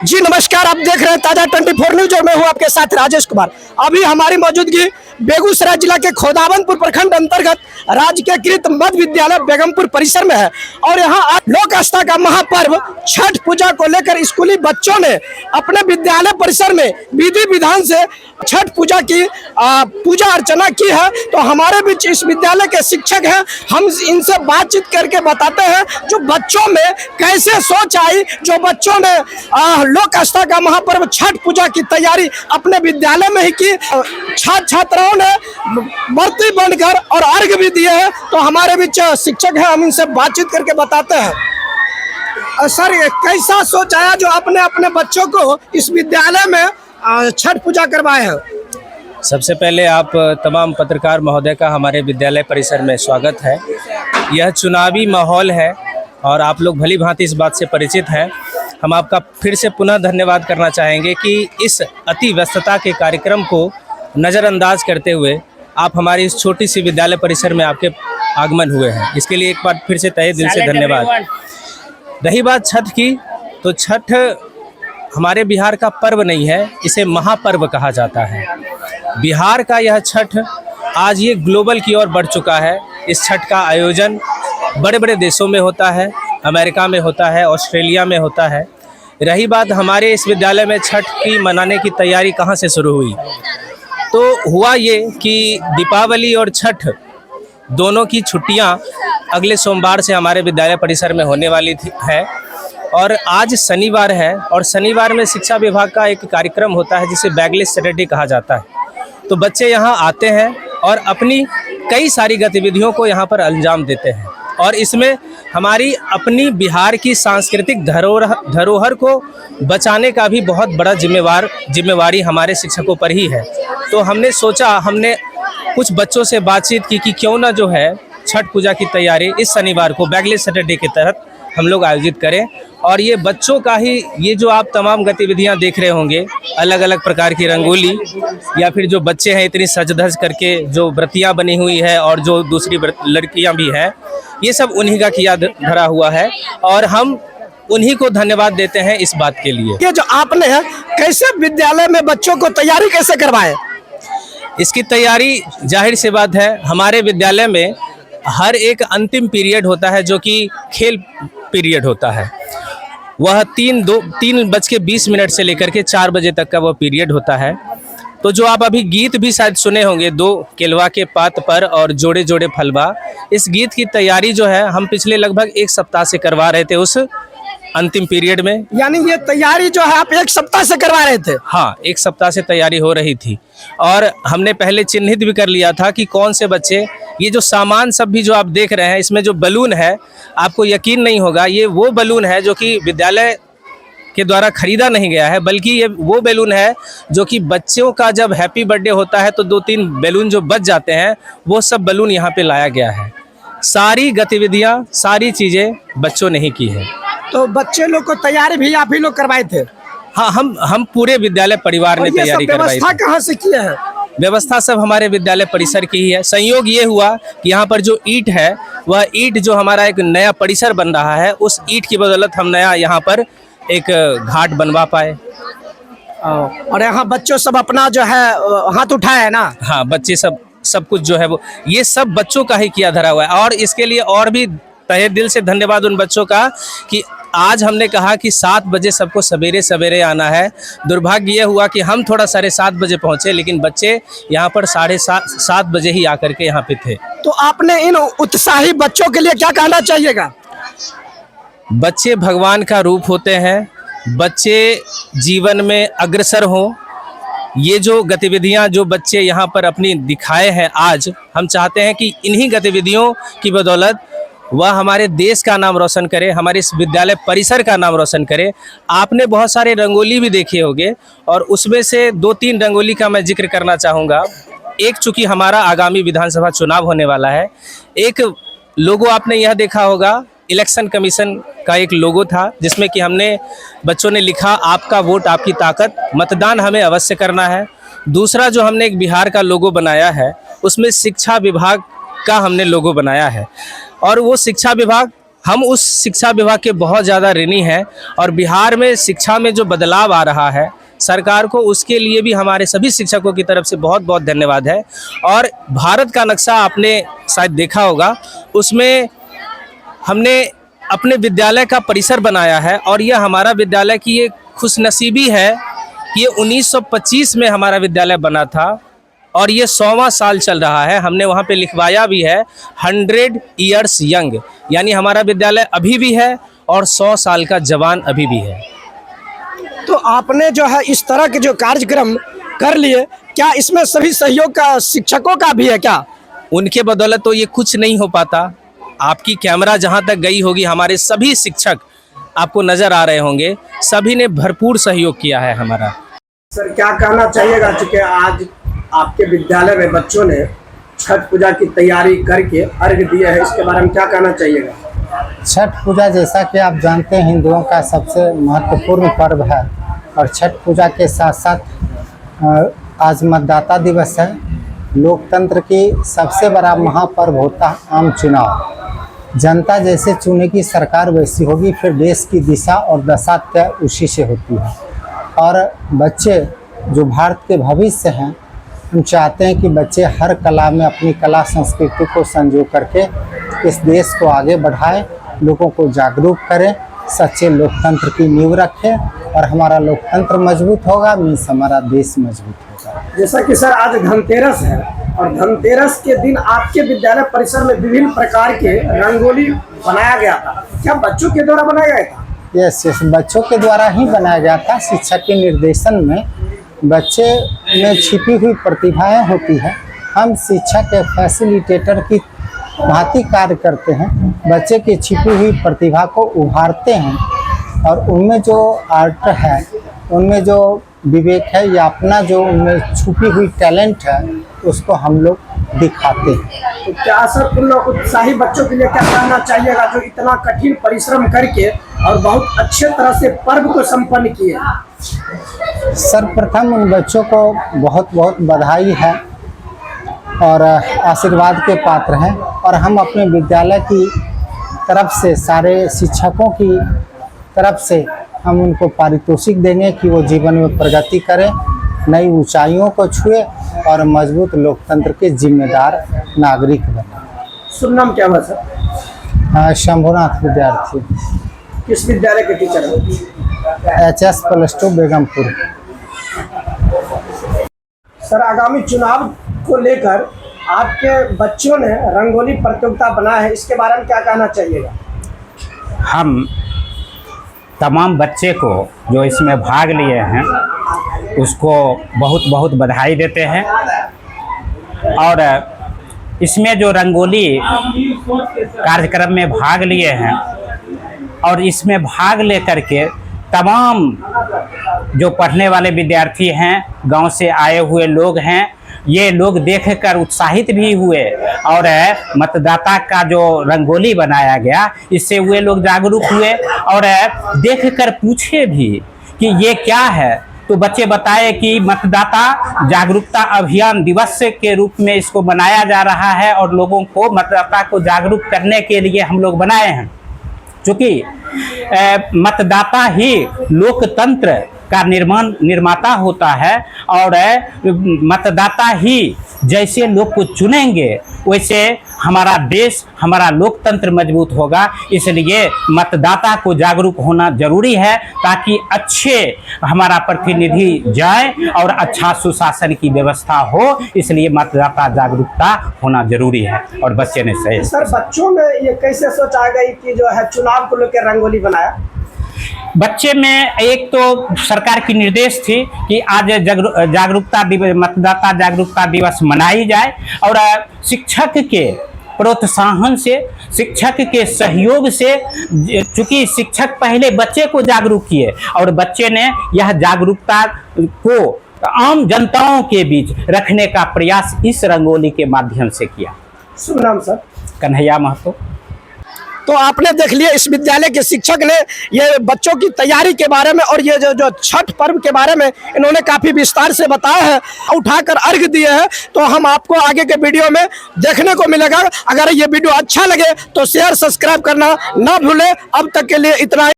जी नमस्कार, आप देख रहे हैं ताजा 24 न्यूज और मैं हूं आपके साथ राजेश कुमार। अभी हमारी मौजूदगी बेगूसराय जिला के खोदावंदपुर प्रखंड अंतर्गत राजकीयकृत मध्य विद्यालय बेगमपुर परिसर में है और यहां आज लोक आस्था का महापर्व छठ पूजा को लेकर स्कूली बच्चों ने अपने विद्यालय परिसर में विधि विधान से छठ पूजा की पूजा अर्चना की है। तो हमारे बीच इस विद्यालय के शिक्षक हैं, हम इनसे बातचीत करके बताते हैं जो बच्चों में कैसे सोच आई, जो बच्चों ने लोक आस्था का महापर्व छठ पूजा की तैयारी अपने विद्यालय में ही की। छात्र छात्राओं ने मूर्ति बनकर और अर्घ भी दिए हैं। तो हमारे बीच शिक्षक हैं, हम इनसे बातचीत करके बताते हैं। सर, कैसा सोच आया जो आपने अपने बच्चों को इस विद्यालय में छठ पूजा करवाए हैं? सबसे पहले आप तमाम पत्रकार महोदय का हमारे विद्यालय परिसर में स्वागत है। यह चुनावी माहौल है और आप लोग भली भांति इस बात से परिचित हैं। हम आपका फिर से पुनः धन्यवाद करना चाहेंगे कि इस अति व्यस्तता के कार्यक्रम को नज़रअंदाज करते हुए आप हमारी इस छोटी सी विद्यालय परिसर में आपके आगमन हुए हैं। इसके लिए एक बार फिर से तहे दिल से धन्यवाद। रही बात छठ की, तो छठ हमारे बिहार का पर्व नहीं है, इसे महापर्व कहा जाता है। बिहार का यह छठ आज ये ग्लोबल की ओर बढ़ चुका है। इस छठ का आयोजन बड़े बड़े देशों में होता है, अमेरिका में होता है, ऑस्ट्रेलिया में होता है। रही बात हमारे इस विद्यालय में छठ की मनाने की तैयारी कहाँ से शुरू हुई, तो हुआ ये कि दीपावली और छठ दोनों की छुट्टियां अगले सोमवार से हमारे विद्यालय परिसर में होने वाली है और आज शनिवार है और शनिवार में शिक्षा विभाग का एक कार्यक्रम होता है जिसे बैगलेस सैटरडे कहा जाता है। तो बच्चे यहाँ आते हैं और अपनी कई सारी गतिविधियों को यहाँ पर अंजाम देते हैं और इसमें हमारी अपनी बिहार की सांस्कृतिक धरोहर को बचाने का भी बहुत बड़ा जिम्मेवारी हमारे शिक्षकों पर ही है। तो हमने सोचा, हमने कुछ बच्चों से बातचीत की कि क्यों ना जो है छठ पूजा की तैयारी इस शनिवार को बैगलेस सैटरडे के तहत हम लोग आयोजित करें। और ये बच्चों का ही ये जो आप तमाम गतिविधियां देख रहे होंगे, अलग अलग प्रकार की रंगोली या फिर जो बच्चे हैं इतनी सज धज करके जो व्रतियां बनी हुई है और जो दूसरी लड़कियां भी हैं, ये सब उन्हीं का किया धरा हुआ है और हम उन्हीं को धन्यवाद देते हैं इस बात के लिए। ये जो आपने है कैसे विद्यालय में बच्चों को तैयारी कैसे करवाए? इसकी तैयारी जाहिर सी बात है, हमारे विद्यालय में हर एक अंतिम पीरियड होता है जो कि खेल पीरियड होता है। वह 3:20 से लेकर के 4 बजे तक का वह पीरियड होता है। तो जो आप अभी गीत भी शायद सुने होंगे, 2 केलवा के पात पर और जोड़े जोड़े फलवा, इस गीत की तैयारी जो है हम पिछले लगभग 1 सप्ताह से करवा रहे थे उस अंतिम पीरियड में। यानी ये तैयारी जो है आप 1 सप्ताह से करवा रहे थे? हाँ, 1 सप्ताह से तैयारी हो रही थी और हमने पहले चिन्हित भी कर लिया था कि कौन से बच्चे, ये जो सामान सब भी जो आप देख रहे हैं, इसमें जो बलून है आपको यकीन नहीं होगा, ये वो बलून है जो कि विद्यालय के द्वारा खरीदा नहीं गया है, बल्कि ये वो बैलून है जो कि बच्चों का जब हैप्पी बर्थडे होता है तो 2-3 बैलून जो बच जाते हैं, वो सब बैलून यहाँ पे लाया गया है। सारी गतिविधियाँ, सारी चीज़ें बच्चों ने ही की है। तो बच्चे लोग को तैयारी भी आप ही लोग करवाए थे? हाँ, हम पूरे विद्यालय परिवार ने तैयारी करवाई थी। व्यवस्था कहाँ से किए हैं? व्यवस्था सब हमारे विद्यालय परिसर की ही है। संयोग ये हुआ कि यहाँ पर जो ईंट है, वह ईंट जो हमारा एक नया परिसर बन रहा है, उस ईंट की बदौलत हम नया यहाँ पर एक घाट बनवा पाए। और यहाँ बच्चों सब अपना जो है हाथ उठाए है ना? हाँ, बच्चे सब कुछ जो है वो ये सब बच्चों का ही किया धरा हुआ है और इसके लिए और भी तहे दिल से धन्यवाद उन बच्चों का कि आज हमने कहा कि 7 बजे सबको सवेरे सवेरे आना है। दुर्भाग्य ये हुआ कि हम थोड़ा 7:30 बजे पहुँचे, लेकिन बच्चे यहाँ पर 7:30 बजे ही आकर के यहाँ पे थे। तो आपने इन उत्साही बच्चों के लिए क्या कहना चाहिएगा? बच्चे भगवान का रूप होते हैं, बच्चे जीवन में अग्रसर हों। ये जो गतिविधियां जो बच्चे यहाँ पर अपनी दिखाए हैं, आज हम चाहते हैं कि इन्हीं गतिविधियों की बदौलत वह हमारे देश का नाम रोशन करे, हमारे इस विद्यालय परिसर का नाम रोशन करे। आपने बहुत सारे रंगोली भी देखे होंगे और उसमें से 2-3 रंगोली का मैं जिक्र करना चाहूँगा। एक, चूँकि हमारा आगामी विधानसभा चुनाव होने वाला है, एक लोगो आपने यह देखा होगा, इलेक्शन कमीशन का एक लोगो था जिसमें कि हमने बच्चों ने लिखा, आपका वोट आपकी ताकत, मतदान हमें अवश्य करना है। दूसरा जो हमने एक बिहार का लोगो बनाया है, उसमें शिक्षा विभाग का हमने लोगो बनाया है और वो शिक्षा विभाग हम उस शिक्षा विभाग के बहुत ज़्यादा ऋणी हैं और बिहार में शिक्षा में जो बदलाव आ रहा है सरकार को, उसके लिए भी हमारे सभी शिक्षकों की तरफ से बहुत बहुत धन्यवाद है। और भारत का नक्शा आपने शायद देखा होगा, उसमें हमने अपने विद्यालय का परिसर बनाया है और यह हमारा विद्यालय की ये खुशनसीबी है कि ये 1925 में हमारा विद्यालय बना था और ये 100वां साल चल रहा है। हमने वहाँ पे लिखवाया भी है 100 ईयर्स यंग, यानी हमारा विद्यालय अभी भी है और 100 साल का जवान अभी भी है। तो आपने जो है इस तरह के जो कार्यक्रम कर लिए, क्या इसमें सभी सहयोग का शिक्षकों का भी है क्या? उनके बदौलत तो ये कुछ नहीं हो पाता। आपकी कैमरा जहाँ तक गई होगी, हमारे सभी शिक्षक आपको नज़र आ रहे होंगे, सभी ने भरपूर सहयोग किया है हमारा। सर, क्या कहना चाहिएगा, चूँकि आज आपके विद्यालय में बच्चों ने छठ पूजा की तैयारी करके अर्घ दिए है, इसके बारे में क्या कहना चाहिएगा? छठ पूजा जैसा कि आप जानते हैं हिंदुओं का सबसे महत्वपूर्ण पर्व है और छठ पूजा के साथ साथ आज मतदाता दिवस है। लोकतंत्र की सबसे बड़ा महापर्व होता है आम चुनाव। जनता जैसे चुनेगी सरकार वैसी होगी, फिर देश की दिशा और दशा तय उसी से होती है। और बच्चे जो भारत के भविष्य हैं, हम चाहते हैं कि बच्चे हर कला में अपनी कला संस्कृति को संजो करके इस देश को आगे बढ़ाएं, लोगों को जागरूक करें, सच्चे लोकतंत्र की नींव रखें और हमारा लोकतंत्र मजबूत होगा, मीन्स हमारा देश मजबूत होगा। जैसा कि सर आज धनतेरस है और धनतेरस के दिन आपके विद्यालय परिसर में विभिन्न प्रकार के रंगोली बनाया गया था, क्या बच्चों के द्वारा बनाया गया था? यस, बच्चों के द्वारा ही बनाया गया था। शिक्षक के निर्देशन में बच्चे में छिपी हुई प्रतिभाएं होती है, हम शिक्षक के फैसिलिटेटर की भांति कार्य करते हैं, बच्चे की छिपी हुई प्रतिभा को उभारते हैं और उनमें जो आर्ट है, उनमें जो विवेक है या अपना जो उनमें छुपी हुई टैलेंट है, उसको हम लोग दिखाते हैं। तो क्या सर उन लोग उत्साही बच्चों के लिए क्या कहना चाहिएगा जो इतना कठिन परिश्रम करके और बहुत अच्छे तरह से पर्व को संपन्न किए? सर्वप्रथम उन बच्चों को बहुत बहुत बधाई है और आशीर्वाद के पात्र हैं और हम अपने विद्यालय की तरफ से, सारे शिक्षकों की तरफ से हम उनको पारितोषिक देंगे कि वो जीवन में प्रगति करें, नई ऊंचाइयों को छुए और मजबूत लोकतंत्र के जिम्मेदार नागरिक बने। शुभ नाम क्या हुआ सर? शंभुनाथ विद्यार्थी। किस विद्यालय के टीचर हैं? HS+2 बेगमपुर। सर, आगामी चुनाव को लेकर आपके बच्चों ने रंगोली प्रतियोगिता बनाया है, इसके बारे में क्या कहना चाहिएगा? हम तमाम बच्चे को जो इसमें भाग लिए हैं उसको बहुत बहुत बधाई देते हैं और इसमें जो रंगोली कार्यक्रम में भाग लिए हैं और इसमें भाग लेकर के तमाम जो पढ़ने वाले विद्यार्थी हैं, गांव से आए हुए लोग हैं, ये लोग देखकर उत्साहित भी हुए और मतदाता का जो रंगोली बनाया गया इससे वे लोग जागरूक हुए और देखकर पूछे भी कि ये क्या है। तो बच्चे बताए कि मतदाता जागरूकता अभियान दिवस के रूप में इसको बनाया जा रहा है और लोगों को, मतदाता को जागरूक करने के लिए हम लोग बनाए हैं। चूँकि मतदाता ही लोकतंत्र का निर्माता होता है और मतदाता ही जैसे लोग को चुनेंगे वैसे हमारा देश, हमारा लोकतंत्र मजबूत होगा। इसलिए मतदाता को जागरूक होना जरूरी है ताकि अच्छे हमारा प्रतिनिधि जाए और अच्छा सुशासन की व्यवस्था हो। इसलिए मतदाता जागरूकता होना जरूरी है और बच्चे ने सही। सर, बच्चों में ये कैसे सोच आ गई कि जो है चुनाव को लेकर रंगोली बनाया? बच्चे में एक तो सरकार की निर्देश थी कि आज जागरूकता दिवस, मतदाता जागरूकता दिवस मनाई जाए और शिक्षक के प्रोत्साहन से, शिक्षक के सहयोग से, चूंकि शिक्षक पहले बच्चे को जागरूक किए और बच्चे ने यह जागरूकता को आम जनताओं के बीच रखने का प्रयास इस रंगोली के माध्यम से किया। शुभ नाम सर? कन्हैया महतो। तो आपने देख लिया इस विद्यालय के शिक्षक ने ये बच्चों की तैयारी के बारे में और ये जो छठ पर्व के बारे में इन्होंने काफी विस्तार से बताया है, उठाकर अर्घ दिए हैं। तो हम आपको आगे के वीडियो में देखने को मिलेगा। अगर ये वीडियो अच्छा लगे तो शेयर सब्सक्राइब करना ना भूले। अब तक के लिए इतना ही।